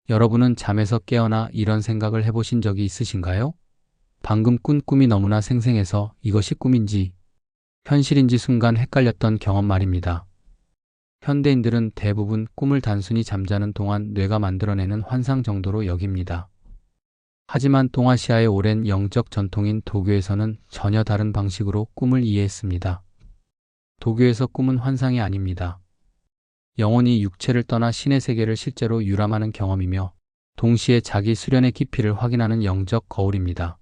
여러분은 잠에서 깨어나 이런 생각을 해보신 적이 있으신가요? 방금 꾼 꿈이 너무나 생생해서 이것이 꿈인지 현실인지 순간 헷갈렸던 경험 말입니다. 현대인들은 대부분 꿈을 단순히 잠자는 동안 뇌가 만들어내는 환상 정도로 여깁니다. 하지만 동아시아의 오랜 영적 전통인 도교에서는 전혀 다른 방식으로 꿈을 이해했습니다. 도교에서 꿈은 환상이 아닙니다. 영혼이 육체를 떠나 신의 세계를 실제로 유람하는 경험이며 동시에 자기 수련의 깊이를 확인하는 영적 거울입니다.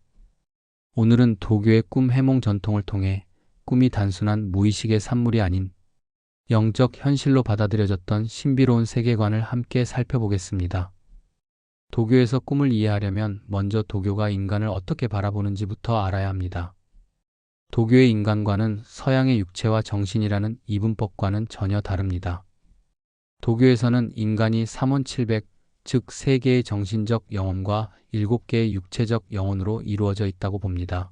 오늘은 도교의 꿈 해몽 전통을 통해 꿈이 단순한 무의식의 산물이 아닌 영적 현실로 받아들여졌던 신비로운 세계관을 함께 살펴보겠습니다. 도교에서 꿈을 이해하려면 먼저 도교가 인간을 어떻게 바라보는지부터 알아야 합니다. 도교의 인간관은 서양의 육체와 정신이라는 이분법과는 전혀 다릅니다. 도교에서는 인간이 삼원칠백, 즉 3개의 정신적 영혼과 7개의 육체적 영혼으로 이루어져 있다고 봅니다.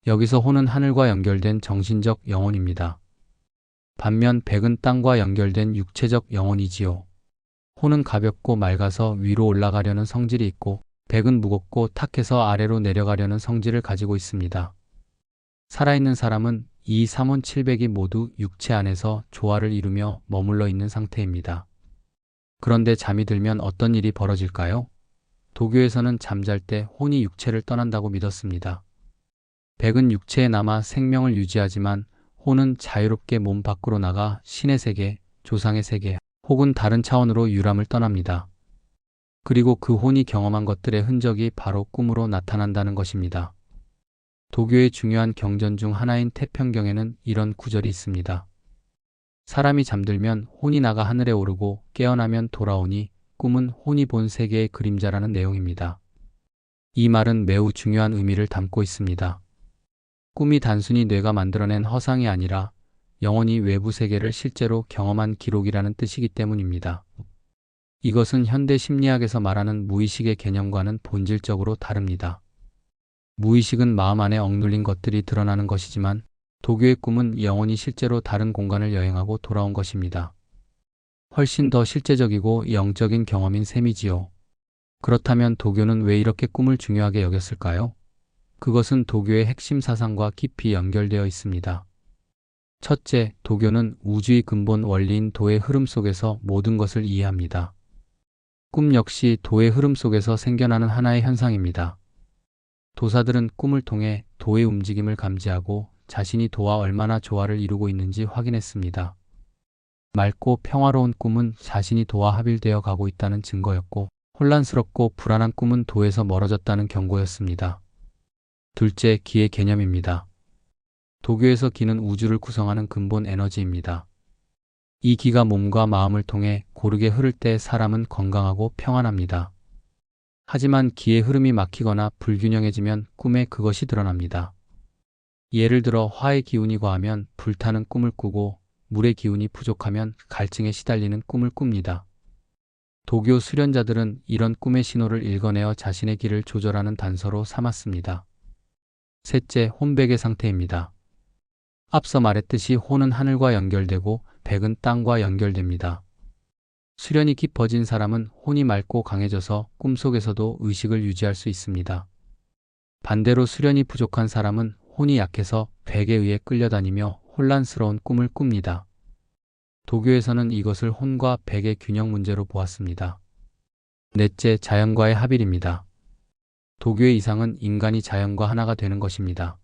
여기서 호는 하늘과 연결된 정신적 영혼입니다. 반면 백은 땅과 연결된 육체적 영혼이지요. 호는 가볍고 맑아서 위로 올라가려는 성질이 있고 백은 무겁고 탁해서 아래로 내려가려는 성질을 가지고 있습니다. 살아있는 사람은 이 삼원칠백이 모두 육체 안에서 조화를 이루며 머물러 있는 상태입니다. 그런데 잠이 들면 어떤 일이 벌어질까요? 도교에서는 잠잘 때 혼이 육체를 떠난다고 믿었습니다. 백은 육체에 남아 생명을 유지하지만 혼은 자유롭게 몸 밖으로 나가 신의 세계, 조상의 세계, 혹은 다른 차원으로 유람을 떠납니다. 그리고 그 혼이 경험한 것들의 흔적이 바로 꿈으로 나타난다는 것입니다. 도교의 중요한 경전 중 하나인 태평경에는 이런 구절이 있습니다. 사람이 잠들면 혼이 나가 하늘에 오르고 깨어나면 돌아오니 꿈은 혼이 본 세계의 그림자라는 내용입니다. 이 말은 매우 중요한 의미를 담고 있습니다. 꿈이 단순히 뇌가 만들어낸 허상이 아니라 영혼이 외부 세계를 실제로 경험한 기록이라는 뜻이기 때문입니다. 이것은 현대 심리학에서 말하는 무의식의 개념과는 본질적으로 다릅니다. 무의식은 마음 안에 억눌린 것들이 드러나는 것이지만 도교의 꿈은 영혼이 실제로 다른 공간을 여행하고 돌아온 것입니다. 훨씬 더 실제적이고 영적인 경험인 셈이지요. 그렇다면 도교는 왜 이렇게 꿈을 중요하게 여겼을까요? 그것은 도교의 핵심 사상과 깊이 연결되어 있습니다. 첫째, 도교는 우주의 근본 원리인 도의 흐름 속에서 모든 것을 이해합니다. 꿈 역시 도의 흐름 속에서 생겨나는 하나의 현상입니다. 도사들은 꿈을 통해 도의 움직임을 감지하고 자신이 도와 얼마나 조화를 이루고 있는지 확인했습니다. 맑고 평화로운 꿈은 자신이 도와 합일되어 가고 있다는 증거였고, 혼란스럽고 불안한 꿈은 도에서 멀어졌다는 경고였습니다. 둘째, 기의 개념입니다. 도교에서 기는 우주를 구성하는 근본 에너지입니다. 이 기가 몸과 마음을 통해 고르게 흐를 때 사람은 건강하고 평안합니다. 하지만 기의 흐름이 막히거나 불균형해지면 꿈에 그것이 드러납니다. 예를 들어 화의 기운이 과하면 불타는 꿈을 꾸고 물의 기운이 부족하면 갈증에 시달리는 꿈을 꿉니다. 도교 수련자들은 이런 꿈의 신호를 읽어내어 자신의 기를 조절하는 단서로 삼았습니다. 셋째, 혼백의 상태입니다. 앞서 말했듯이 혼은 하늘과 연결되고 백은 땅과 연결됩니다. 수련이 깊어진 사람은 혼이 맑고 강해져서 꿈속에서도 의식을 유지할 수 있습니다. 반대로 수련이 부족한 사람은 혼이 약해서 백에 의해 끌려다니며 혼란스러운 꿈을 꿉니다. 도교에서는 이것을 혼과 백의 균형 문제로 보았습니다. 넷째, 자연과의 합일입니다. 도교의 이상은 인간이 자연과 하나가 되는 것입니다.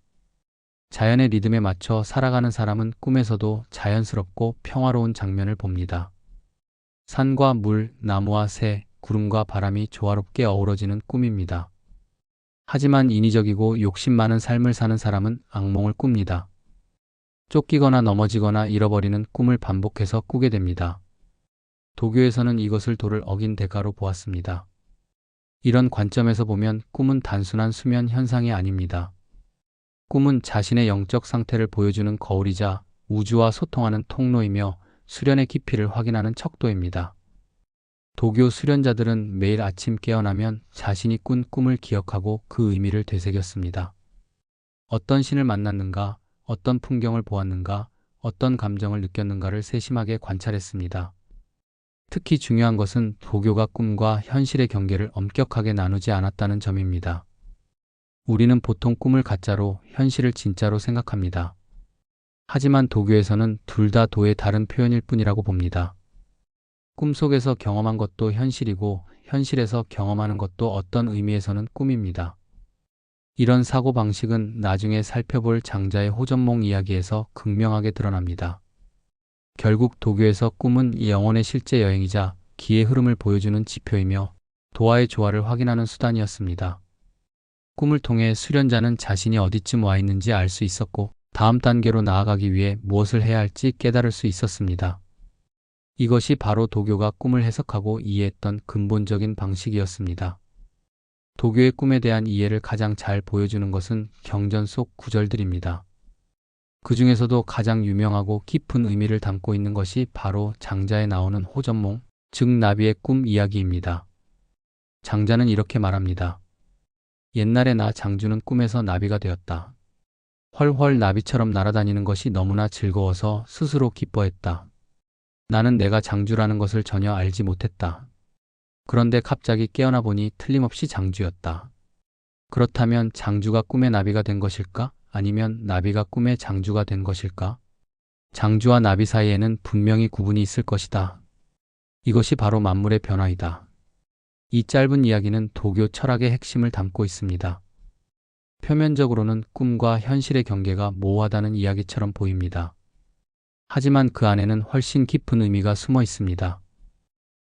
자연의 리듬에 맞춰 살아가는 사람은 꿈에서도 자연스럽고 평화로운 장면을 봅니다. 산과 물, 나무와 새, 구름과 바람이 조화롭게 어우러지는 꿈입니다. 하지만 인위적이고 욕심 많은 삶을 사는 사람은 악몽을 꿉니다. 쫓기거나 넘어지거나 잃어버리는 꿈을 반복해서 꾸게 됩니다. 도교에서는 이것을 도를 어긴 대가로 보았습니다. 이런 관점에서 보면 꿈은 단순한 수면 현상이 아닙니다. 꿈은 자신의 영적 상태를 보여주는 거울이자 우주와 소통하는 통로이며 수련의 깊이를 확인하는 척도입니다. 도교 수련자들은 매일 아침 깨어나면 자신이 꾼 꿈을 기억하고 그 의미를 되새겼습니다. 어떤 신을 만났는가, 어떤 풍경을 보았는가, 어떤 감정을 느꼈는가를 세심하게 관찰했습니다. 특히 중요한 것은 도교가 꿈과 현실의 경계를 엄격하게 나누지 않았다는 점입니다. 우리는 보통 꿈을 가짜로, 현실을 진짜로 생각합니다. 하지만 도교에서는 둘 다 도의 다른 표현일 뿐이라고 봅니다. 꿈속에서 경험한 것도 현실이고, 현실에서 경험하는 것도 어떤 의미에서는 꿈입니다. 이런 사고방식은 나중에 살펴볼 장자의 호전몽 이야기에서 극명하게 드러납니다. 결국 도교에서 꿈은 영혼의 실제 여행이자 기의 흐름을 보여주는 지표이며 도와의 조화를 확인하는 수단이었습니다. 꿈을 통해 수련자는 자신이 어디쯤 와 있는지 알 수 있었고, 다음 단계로 나아가기 위해 무엇을 해야 할지 깨달을 수 있었습니다. 이것이 바로 도교가 꿈을 해석하고 이해했던 근본적인 방식이었습니다. 도교의 꿈에 대한 이해를 가장 잘 보여주는 것은 경전 속 구절들입니다. 그 중에서도 가장 유명하고 깊은 의미를 담고 있는 것이 바로 장자에 나오는 호전몽, 즉 나비의 꿈 이야기입니다. 장자는 이렇게 말합니다. 옛날에 나 장주는 꿈에서 나비가 되었다. 훨훨 나비처럼 날아다니는 것이 너무나 즐거워서 스스로 기뻐했다. 나는 내가 장주라는 것을 전혀 알지 못했다. 그런데 갑자기 깨어나 보니 틀림없이 장주였다. 그렇다면 장주가 꿈의 나비가 된 것일까? 아니면 나비가 꿈의 장주가 된 것일까? 장주와 나비 사이에는 분명히 구분이 있을 것이다. 이것이 바로 만물의 변화이다. 이 짧은 이야기는 도교 철학의 핵심을 담고 있습니다. 표면적으로는 꿈과 현실의 경계가 모호하다는 이야기처럼 보입니다. 하지만 그 안에는 훨씬 깊은 의미가 숨어 있습니다.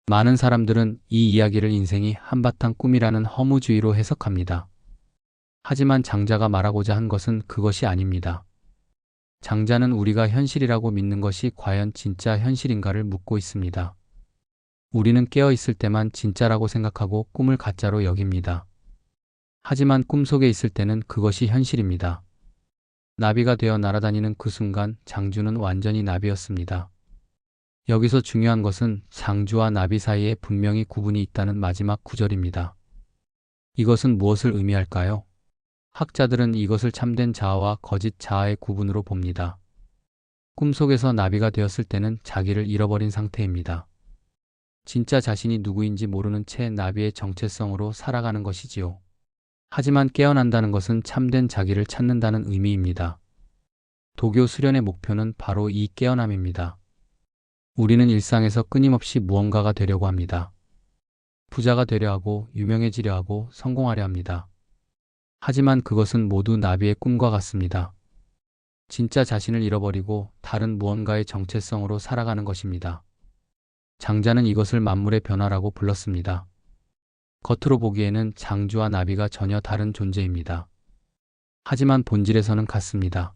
많은 사람들은 이 이야기를 인생이 한바탕 꿈이라는 허무주의로 해석합니다. 하지만 장자가 말하고자 한 것은 그것이 아닙니다. 장자는 우리가 현실이라고 믿는 것이 과연 진짜 현실인가를 묻고 있습니다. 우리는 깨어 있을 때만 진짜라고 생각하고 꿈을 가짜로 여깁니다. 하지만 꿈속에 있을 때는 그것이 현실입니다. 나비가 되어 날아다니는 그 순간 장주는 완전히 나비였습니다. 여기서 중요한 것은 장주와 나비 사이에 분명히 구분이 있다는 마지막 구절입니다. 이것은 무엇을 의미할까요? 학자들은 이것을 참된 자아와 거짓 자아의 구분으로 봅니다. 꿈속에서 나비가 되었을 때는 자기를 잃어버린 상태입니다. 진짜 자신이 누구인지 모르는 채 나비의 정체성으로 살아가는 것이지요. 하지만 깨어난다는 것은 참된 자기를 찾는다는 의미입니다. 도교 수련의 목표는 바로 이 깨어남입니다. 우리는 일상에서 끊임없이 무언가가 되려고 합니다. 부자가 되려 하고 유명해지려 하고 성공하려 합니다. 하지만 그것은 모두 나비의 꿈과 같습니다. 진짜 자신을 잃어버리고 다른 무언가의 정체성으로 살아가는 것입니다. 장자는 이것을 만물의 변화라고 불렀습니다. 겉으로 보기에는 장주와 나비가 전혀 다른 존재입니다. 하지만 본질에서는 같습니다.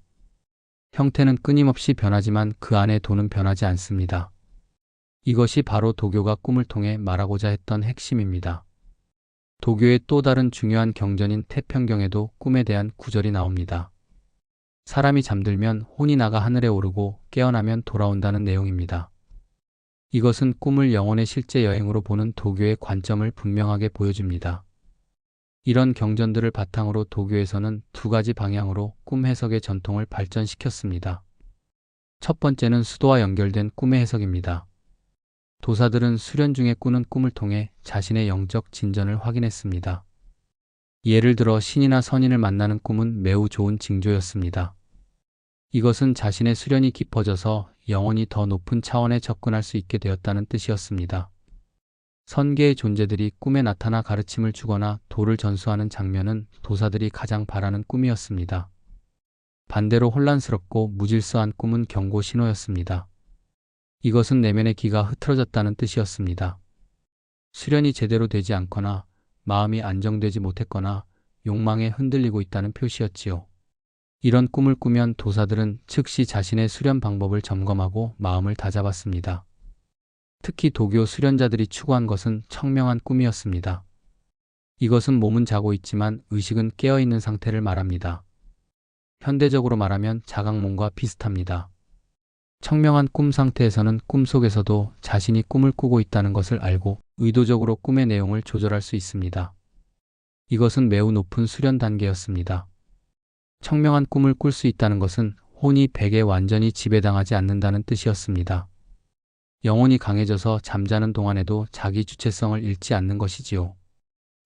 형태는 끊임없이 변하지만 그 안에 도는 변하지 않습니다. 이것이 바로 도교가 꿈을 통해 말하고자 했던 핵심입니다. 도교의 또 다른 중요한 경전인 태평경에도 꿈에 대한 구절이 나옵니다. 사람이 잠들면 혼이 나가 하늘에 오르고 깨어나면 돌아온다는 내용입니다. 이것은 꿈을 영혼의 실제 여행으로 보는 도교의 관점을 분명하게 보여줍니다. 이런 경전들을 바탕으로 도교에서는 두 가지 방향으로 꿈 해석의 전통을 발전시켰습니다. 첫 번째는 수도와 연결된 꿈의 해석입니다. 도사들은 수련 중에 꾸는 꿈을 통해 자신의 영적 진전을 확인했습니다. 예를 들어 신이나 선인을 만나는 꿈은 매우 좋은 징조였습니다. 이것은 자신의 수련이 깊어져서 영혼이 더 높은 차원에 접근할 수 있게 되었다는 뜻이었습니다. 선계의 존재들이 꿈에 나타나 가르침을 주거나 도를 전수하는 장면은 도사들이 가장 바라는 꿈이었습니다. 반대로 혼란스럽고 무질서한 꿈은 경고 신호였습니다. 이것은 내면의 기가 흐트러졌다는 뜻이었습니다. 수련이 제대로 되지 않거나 마음이 안정되지 못했거나 욕망에 흔들리고 있다는 표시였지요. 이런 꿈을 꾸면 도사들은 즉시 자신의 수련 방법을 점검하고 마음을 다잡았습니다. 특히 도교 수련자들이 추구한 것은 청명한 꿈이었습니다. 이것은 몸은 자고 있지만 의식은 깨어있는 상태를 말합니다. 현대적으로 말하면 자각몽과 비슷합니다. 청명한 꿈 상태에서는 꿈속에서도 자신이 꿈을 꾸고 있다는 것을 알고 의도적으로 꿈의 내용을 조절할 수 있습니다. 이것은 매우 높은 수련 단계였습니다. 청명한 꿈을 꿀 수 있다는 것은 혼이 백에 완전히 지배당하지 않는다는 뜻이었습니다. 영혼이 강해져서 잠자는 동안에도 자기 주체성을 잃지 않는 것이지요.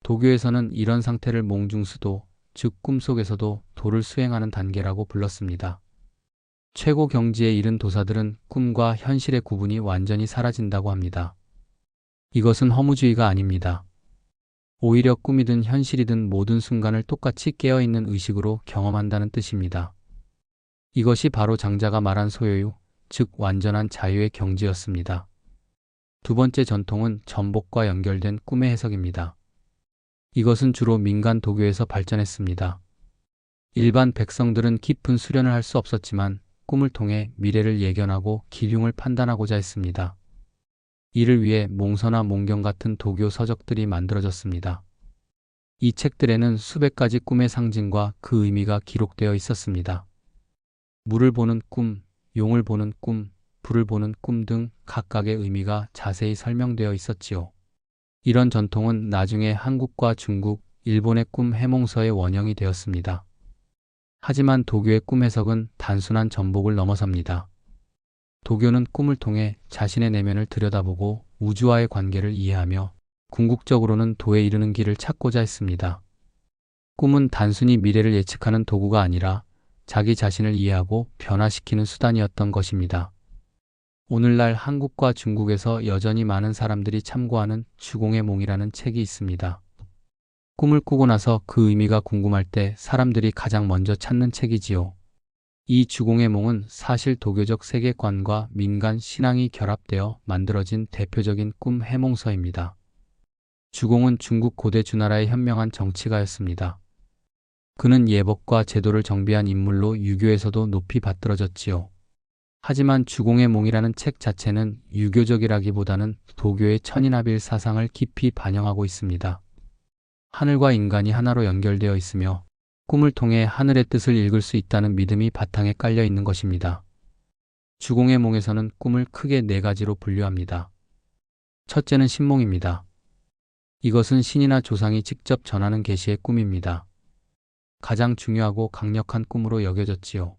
도교에서는 이런 상태를 몽중수도, 즉 꿈속에서도 도를 수행하는 단계라고 불렀습니다. 최고 경지에 이른 도사들은 꿈과 현실의 구분이 완전히 사라진다고 합니다. 이것은 허무주의가 아닙니다. 오히려 꿈이든 현실이든 모든 순간을 똑같이 깨어있는 의식으로 경험한다는 뜻입니다. 이것이 바로 장자가 말한 소요유, 즉 완전한 자유의 경지였습니다. 두 번째 전통은 전복과 연결된 꿈의 해석입니다. 이것은 주로 민간 도교에서 발전했습니다. 일반 백성들은 깊은 수련을 할 수 없었지만 꿈을 통해 미래를 예견하고 기륭을 판단하고자 했습니다. 이를 위해 몽서나 몽경 같은 도교 서적들이 만들어졌습니다. 이 책들에는 수백 가지 꿈의 상징과 그 의미가 기록되어 있었습니다. 물을 보는 꿈, 용을 보는 꿈, 불을 보는 꿈 등 각각의 의미가 자세히 설명되어 있었지요. 이런 전통은 나중에 한국과 중국, 일본의 꿈 해몽서의 원형이 되었습니다. 하지만 도교의 꿈 해석은 단순한 전복을 넘어섭니다. 도교는 꿈을 통해 자신의 내면을 들여다보고 우주와의 관계를 이해하며 궁극적으로는 도에 이르는 길을 찾고자 했습니다. 꿈은 단순히 미래를 예측하는 도구가 아니라 자기 자신을 이해하고 변화시키는 수단이었던 것입니다. 오늘날 한국과 중국에서 여전히 많은 사람들이 참고하는 주공의 몽이라는 책이 있습니다. 꿈을 꾸고 나서 그 의미가 궁금할 때 사람들이 가장 먼저 찾는 책이지요. 이 주공의 몽은 사실 도교적 세계관과 민간 신앙이 결합되어 만들어진 대표적인 꿈 해몽서입니다. 주공은 중국 고대 주나라의 현명한 정치가였습니다. 그는 예법과 제도를 정비한 인물로 유교에서도 높이 받들어졌지요. 하지만 주공의 몽이라는 책 자체는 유교적이라기보다는 도교의 천인합일 사상을 깊이 반영하고 있습니다. 하늘과 인간이 하나로 연결되어 있으며 꿈을 통해 하늘의 뜻을 읽을 수 있다는 믿음이 바탕에 깔려 있는 것입니다. 주공의 몽에서는 꿈을 크게 네 가지로 분류합니다. 첫째는 신몽입니다. 이것은 신이나 조상이 직접 전하는 계시의 꿈입니다. 가장 중요하고 강력한 꿈으로 여겨졌지요.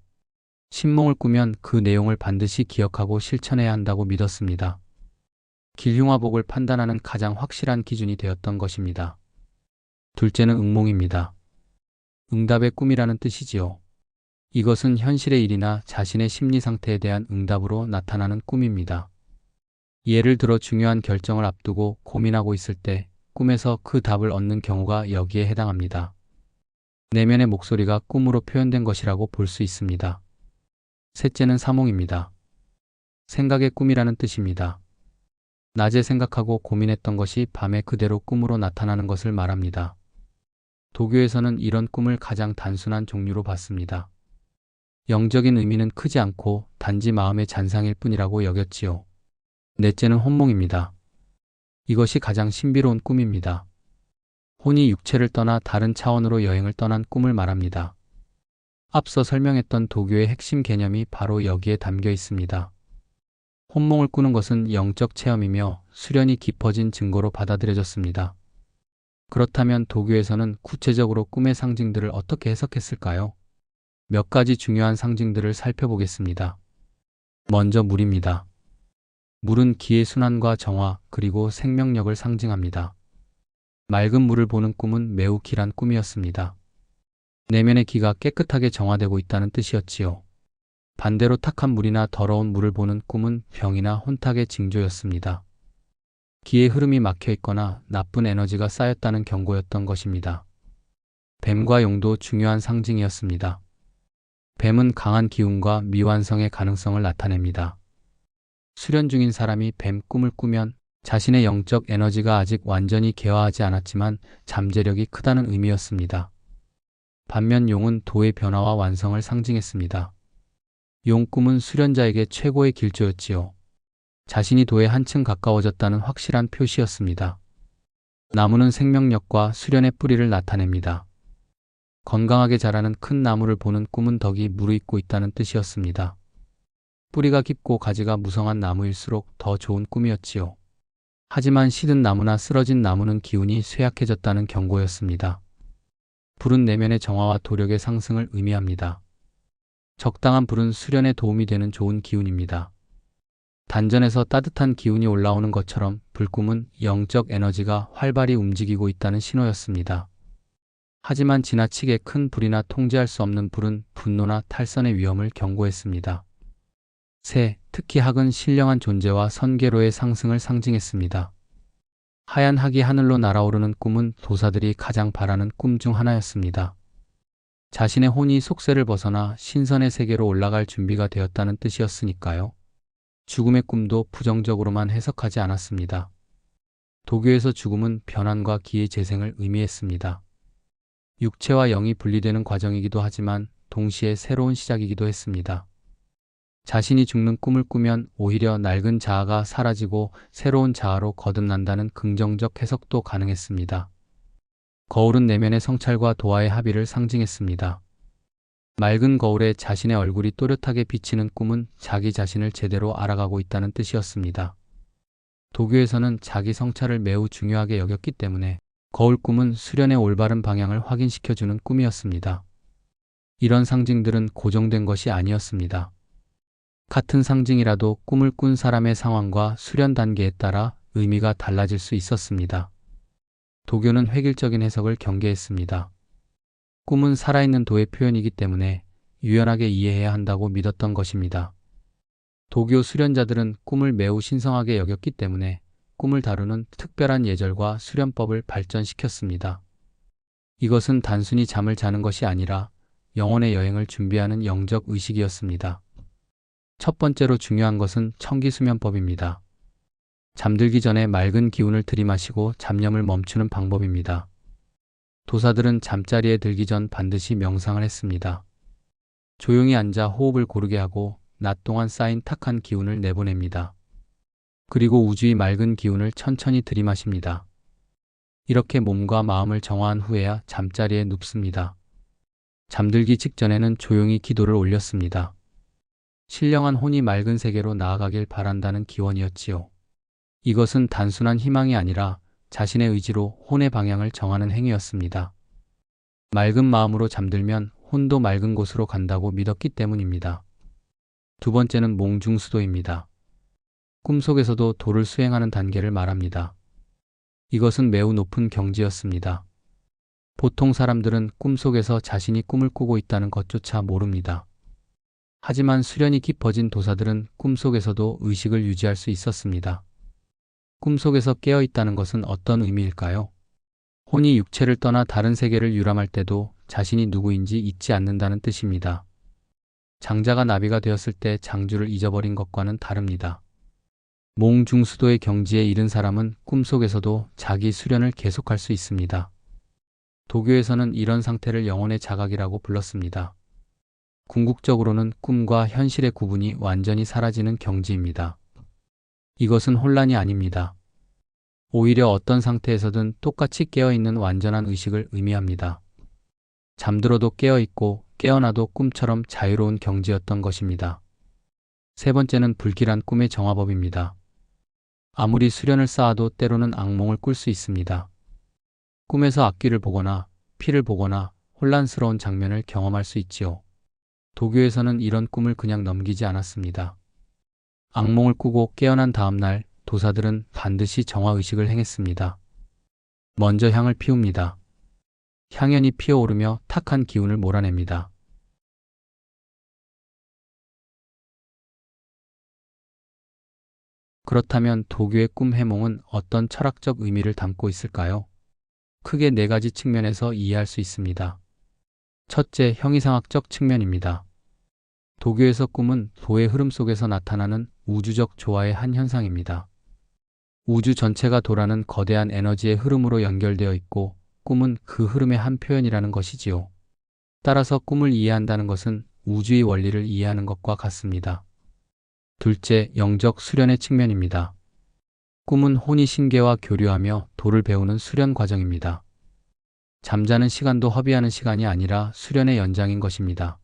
신몽을 꾸면 그 내용을 반드시 기억하고 실천해야 한다고 믿었습니다. 길흉화복을 판단하는 가장 확실한 기준이 되었던 것입니다. 둘째는 응몽입니다. 응답의 꿈이라는 뜻이지요. 이것은 현실의 일이나 자신의 심리 상태에 대한 응답으로 나타나는 꿈입니다. 예를 들어 중요한 결정을 앞두고 고민하고 있을 때 꿈에서 그 답을 얻는 경우가 여기에 해당합니다. 내면의 목소리가 꿈으로 표현된 것이라고 볼 수 있습니다. 셋째는 사몽입니다. 생각의 꿈이라는 뜻입니다. 낮에 생각하고 고민했던 것이 밤에 그대로 꿈으로 나타나는 것을 말합니다. 도교에서는 이런 꿈을 가장 단순한 종류로 봤습니다. 영적인 의미는 크지 않고 단지 마음의 잔상일 뿐이라고 여겼지요. 넷째는 혼몽입니다. 이것이 가장 신비로운 꿈입니다. 혼이 육체를 떠나 다른 차원으로 여행을 떠난 꿈을 말합니다. 앞서 설명했던 도교의 핵심 개념이 바로 여기에 담겨 있습니다. 혼몽을 꾸는 것은 영적 체험이며 수련이 깊어진 증거로 받아들여졌습니다. 그렇다면 도교에서는 구체적으로 꿈의 상징들을 어떻게 해석했을까요? 몇 가지 중요한 상징들을 살펴보겠습니다. 먼저 물입니다. 물은 기의 순환과 정화 그리고 생명력을 상징합니다. 맑은 물을 보는 꿈은 매우 길한 꿈이었습니다. 내면의 기가 깨끗하게 정화되고 있다는 뜻이었지요. 반대로 탁한 물이나 더러운 물을 보는 꿈은 병이나 혼탁의 징조였습니다. 기의 흐름이 막혀 있거나 나쁜 에너지가 쌓였다는 경고였던 것입니다. 뱀과 용도 중요한 상징이었습니다. 뱀은 강한 기운과 미완성의 가능성을 나타냅니다. 수련 중인 사람이 뱀 꿈을 꾸면 자신의 영적 에너지가 아직 완전히 개화하지 않았지만 잠재력이 크다는 의미였습니다. 반면 용은 도의 변화와 완성을 상징했습니다. 용 꿈은 수련자에게 최고의 길조였지요. 자신이 도에 한층 가까워졌다는 확실한 표시였습니다. 나무는 생명력과 수련의 뿌리를 나타냅니다. 건강하게 자라는 큰 나무를 보는 꿈은 덕이 무르익고 있다는 뜻이었습니다. 뿌리가 깊고 가지가 무성한 나무일수록 더 좋은 꿈이었지요. 하지만 시든 나무나 쓰러진 나무는 기운이 쇠약해졌다는 경고였습니다. 불은 내면의 정화와 도력의 상승을 의미합니다. 적당한 불은 수련에 도움이 되는 좋은 기운입니다. 단전에서 따뜻한 기운이 올라오는 것처럼 불꿈은 영적 에너지가 활발히 움직이고 있다는 신호였습니다. 하지만 지나치게 큰 불이나 통제할 수 없는 불은 분노나 탈선의 위험을 경고했습니다. 새, 특히 학은 신령한 존재와 선계로의 상승을 상징했습니다. 하얀 학이 하늘로 날아오르는 꿈은 도사들이 가장 바라는 꿈 중 하나였습니다. 자신의 혼이 속세를 벗어나 신선의 세계로 올라갈 준비가 되었다는 뜻이었으니까요. 죽음의 꿈도 부정적으로만 해석하지 않았습니다. 도교에서 죽음은 변환과 기의 재생을 의미했습니다. 육체와 영이 분리되는 과정이기도 하지만 동시에 새로운 시작이기도 했습니다. 자신이 죽는 꿈을 꾸면 오히려 낡은 자아가 사라지고 새로운 자아로 거듭난다는 긍정적 해석도 가능했습니다. 거울은 내면의 성찰과 도화의 합의를 상징했습니다. 맑은 거울에 자신의 얼굴이 또렷하게 비치는 꿈은 자기 자신을 제대로 알아가고 있다는 뜻이었습니다. 도교에서는 자기 성찰을 매우 중요하게 여겼기 때문에 거울 꿈은 수련의 올바른 방향을 확인시켜주는 꿈이었습니다. 이런 상징들은 고정된 것이 아니었습니다. 같은 상징이라도 꿈을 꾼 사람의 상황과 수련 단계에 따라 의미가 달라질 수 있었습니다. 도교는 획일적인 해석을 경계했습니다. 꿈은 살아있는 도의 표현이기 때문에 유연하게 이해해야 한다고 믿었던 것입니다. 도교 수련자들은 꿈을 매우 신성하게 여겼기 때문에 꿈을 다루는 특별한 예절과 수련법을 발전시켰습니다. 이것은 단순히 잠을 자는 것이 아니라 영혼의 여행을 준비하는 영적 의식이었습니다. 첫 번째로 중요한 것은 청기수면법입니다. 잠들기 전에 맑은 기운을 들이마시고 잡념을 멈추는 방법입니다. 도사들은 잠자리에 들기 전 반드시 명상을 했습니다. 조용히 앉아 호흡을 고르게 하고 낮 동안 쌓인 탁한 기운을 내보냅니다. 그리고 우주의 맑은 기운을 천천히 들이마십니다. 이렇게 몸과 마음을 정화한 후에야 잠자리에 눕습니다. 잠들기 직전에는 조용히 기도를 올렸습니다. 신령한 혼이 맑은 세계로 나아가길 바란다는 기원이었지요. 이것은 단순한 희망이 아니라 자신의 의지로 혼의 방향을 정하는 행위였습니다. 맑은 마음으로 잠들면 혼도 맑은 곳으로 간다고 믿었기 때문입니다. 두 번째는 몽중수도입니다. 꿈속에서도 도를 수행하는 단계를 말합니다. 이것은 매우 높은 경지였습니다. 보통 사람들은 꿈속에서 자신이 꿈을 꾸고 있다는 것조차 모릅니다. 하지만 수련이 깊어진 도사들은 꿈속에서도 의식을 유지할 수 있었습니다. 꿈속에서 깨어있다는 것은 어떤 의미일까요? 혼이 육체를 떠나 다른 세계를 유람할 때도 자신이 누구인지 잊지 않는다는 뜻입니다. 장자가 나비가 되었을 때 장주를 잊어버린 것과는 다릅니다. 몽중수도의 경지에 이른 사람은 꿈속에서도 자기 수련을 계속할 수 있습니다. 도교에서는 이런 상태를 영혼의 자각이라고 불렀습니다. 궁극적으로는 꿈과 현실의 구분이 완전히 사라지는 경지입니다. 이것은 혼란이 아닙니다. 오히려 어떤 상태에서든 똑같이 깨어있는 완전한 의식을 의미합니다. 잠들어도 깨어있고 깨어나도 꿈처럼 자유로운 경지였던 것입니다. 세 번째는 불길한 꿈의 정화법입니다. 아무리 수련을 쌓아도 때로는 악몽을 꿀 수 있습니다. 꿈에서 악귀를 보거나 피를 보거나 혼란스러운 장면을 경험할 수 있지요. 도교에서는 이런 꿈을 그냥 넘기지 않았습니다. 악몽을 꾸고 깨어난 다음 날 도사들은 반드시 정화의식을 행했습니다. 먼저 향을 피웁니다. 향연이 피어오르며 탁한 기운을 몰아냅니다. 그렇다면 도교의 꿈 해몽은 어떤 철학적 의미를 담고 있을까요? 크게 네 가지 측면에서 이해할 수 있습니다. 첫째, 형이상학적 측면입니다. 도교에서 꿈은 도의 흐름 속에서 나타나는 우주적 조화의 한 현상입니다. 우주 전체가 도라는 거대한 에너지의 흐름으로 연결되어 있고 꿈은 그 흐름의 한 표현이라는 것이지요. 따라서 꿈을 이해한다는 것은 우주의 원리를 이해하는 것과 같습니다. 둘째, 영적 수련의 측면입니다. 꿈은 혼이 신계와 교류하며 도를 배우는 수련 과정입니다. 잠자는 시간도 허비하는 시간이 아니라 수련의 연장인 것입니다.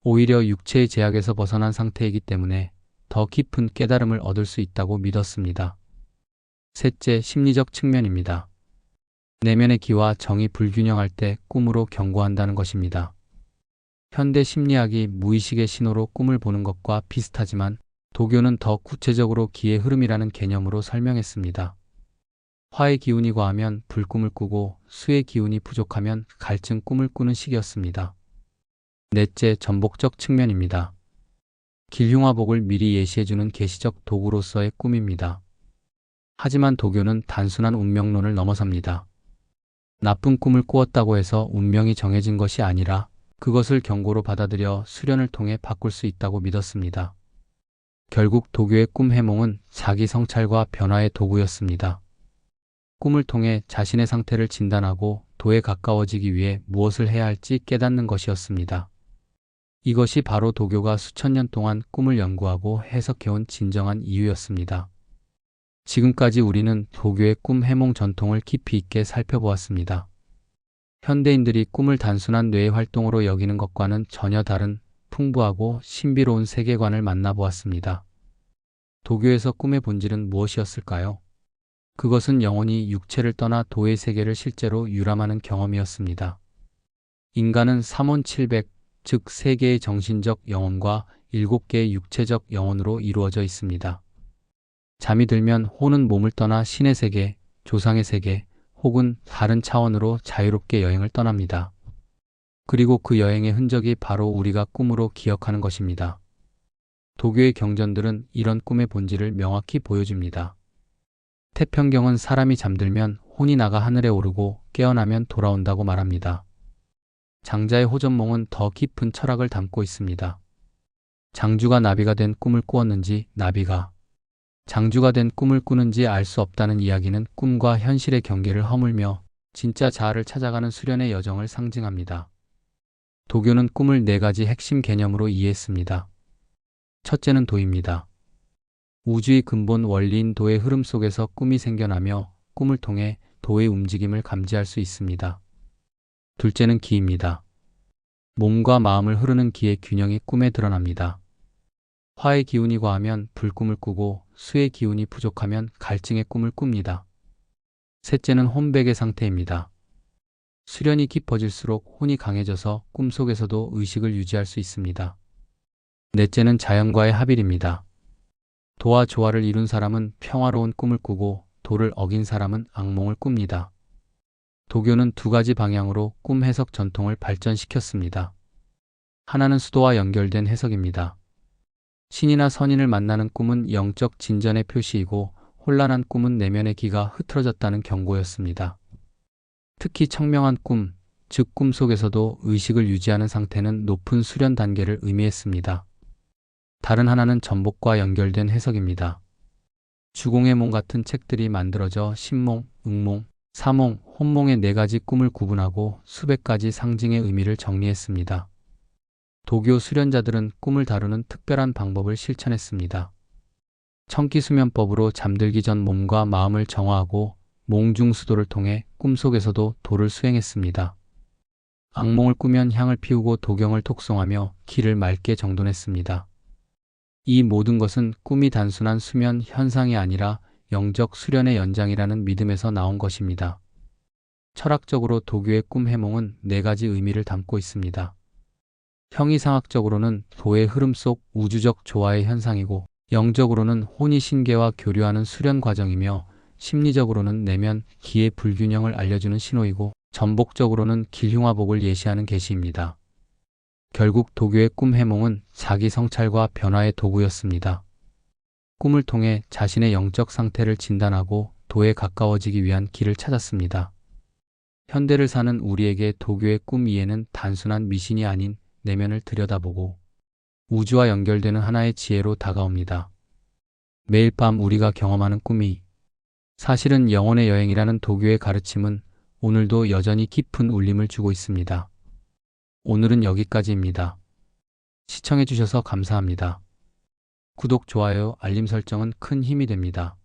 오히려 육체의 제약에서 벗어난 상태이기 때문에 더 깊은 깨달음을 얻을 수 있다고 믿었습니다. 셋째, 심리적 측면입니다. 내면의 기와 정이 불균형할 때 꿈으로 경고한다는 것입니다. 현대 심리학이 무의식의 신호로 꿈을 보는 것과 비슷하지만 도교는 더 구체적으로 기의 흐름이라는 개념으로 설명했습니다. 화의 기운이 과하면 불꿈을 꾸고 수의 기운이 부족하면 갈증 꿈을 꾸는 시기였습니다. 넷째, 전복적 측면입니다. 길흉화복을 미리 예시해주는 계시적 도구로서의 꿈입니다. 하지만 도교는 단순한 운명론을 넘어섭니다. 나쁜 꿈을 꾸었다고 해서 운명이 정해진 것이 아니라 그것을 경고로 받아들여 수련을 통해 바꿀 수 있다고 믿었습니다. 결국 도교의 꿈 해몽은 자기 성찰과 변화의 도구였습니다. 꿈을 통해 자신의 상태를 진단하고 도에 가까워지기 위해 무엇을 해야 할지 깨닫는 것이었습니다. 이것이 바로 도교가 수천 년 동안 꿈을 연구하고 해석해온 진정한 이유였습니다. 지금까지 우리는 도교의 꿈 해몽 전통을 깊이 있게 살펴보았습니다. 현대인들이 꿈을 단순한 뇌의 활동으로 여기는 것과는 전혀 다른 풍부하고 신비로운 세계관을 만나보았습니다. 도교에서 꿈의 본질은 무엇이었을까요? 그것은 영혼이 육체를 떠나 도의 세계를 실제로 유람하는 경험이었습니다. 인간은 삼혼칠백, 즉 3개의 정신적 영혼과 7개의 육체적 영혼으로 이루어져 있습니다. 잠이 들면 혼은 몸을 떠나 신의 세계, 조상의 세계, 혹은 다른 차원으로 자유롭게 여행을 떠납니다. 그리고 그 여행의 흔적이 바로 우리가 꿈으로 기억하는 것입니다. 도교의 경전들은 이런 꿈의 본질을 명확히 보여줍니다. 태평경은 사람이 잠들면 혼이 나가 하늘에 오르고 깨어나면 돌아온다고 말합니다. 장자의 호전몽은 더 깊은 철학을 담고 있습니다. 장주가 나비가 된 꿈을 꾸었는지 나비가 장주가 된 꿈을 꾸는지 알 수 없다는 이야기는 꿈과 현실의 경계를 허물며 진짜 자아를 찾아가는 수련의 여정을 상징합니다. 도교는 꿈을 4가지 핵심 개념으로 이해했습니다. 첫째는 도입니다. 우주의 근본 원리인 도의 흐름 속에서 꿈이 생겨나며 꿈을 통해 도의 움직임을 감지할 수 있습니다. 둘째는 기입니다. 몸과 마음을 흐르는 기의 균형이 꿈에 드러납니다. 화의 기운이 과하면 불꿈을 꾸고 수의 기운이 부족하면 갈증의 꿈을 꿉니다. 셋째는 혼백의 상태입니다. 수련이 깊어질수록 혼이 강해져서 꿈속에서도 의식을 유지할 수 있습니다. 넷째는 자연과의 합일입니다. 도와 조화를 이룬 사람은 평화로운 꿈을 꾸고 도를 어긴 사람은 악몽을 꿉니다. 도교는 2가지 방향으로 꿈 해석 전통을 발전시켰습니다. 하나는 수도와 연결된 해석입니다. 신이나 선인을 만나는 꿈은 영적 진전의 표시이고 혼란한 꿈은 내면의 기가 흐트러졌다는 경고였습니다. 특히 청명한 꿈, 즉 꿈속에서도 의식을 유지하는 상태는 높은 수련 단계를 의미했습니다. 다른 하나는 전복과 연결된 해석입니다. 주공의 몸 같은 책들이 만들어져 신몽, 응몽, 사몽, 혼몽의 4가지 꿈을 구분하고 수백 가지 상징의 의미를 정리했습니다. 도교 수련자들은 꿈을 다루는 특별한 방법을 실천했습니다. 청기수면법으로 잠들기 전 몸과 마음을 정화하고 몽중수도를 통해 꿈속에서도 도를 수행했습니다. 악몽을 꾸면 향을 피우고 도경을 톡송하며 기를 맑게 정돈했습니다. 이 모든 것은 꿈이 단순한 수면 현상이 아니라 영적 수련의 연장이라는 믿음에서 나온 것입니다. 철학적으로 도교의 꿈 해몽은 4가지 의미를 담고 있습니다. 형이상학적으로는 도의 흐름 속 우주적 조화의 현상이고, 영적으로는 혼이 신계와 교류하는 수련 과정이며, 심리적으로는 내면 기의 불균형을 알려주는 신호이고, 전복적으로는 길흉화복을 예시하는 계시입니다. 결국 도교의 꿈 해몽은 자기 성찰과 변화의 도구였습니다. 꿈을 통해 자신의 영적 상태를 진단하고 도에 가까워지기 위한 길을 찾았습니다. 현대를 사는 우리에게 도교의 꿈 이해는 단순한 미신이 아닌 내면을 들여다보고 우주와 연결되는 하나의 지혜로 다가옵니다. 매일 밤 우리가 경험하는 꿈이 사실은 영혼의 여행이라는 도교의 가르침은 오늘도 여전히 깊은 울림을 주고 있습니다. 오늘은 여기까지입니다. 시청해주셔서 감사합니다. 구독, 좋아요, 알림 설정은 큰 힘이 됩니다.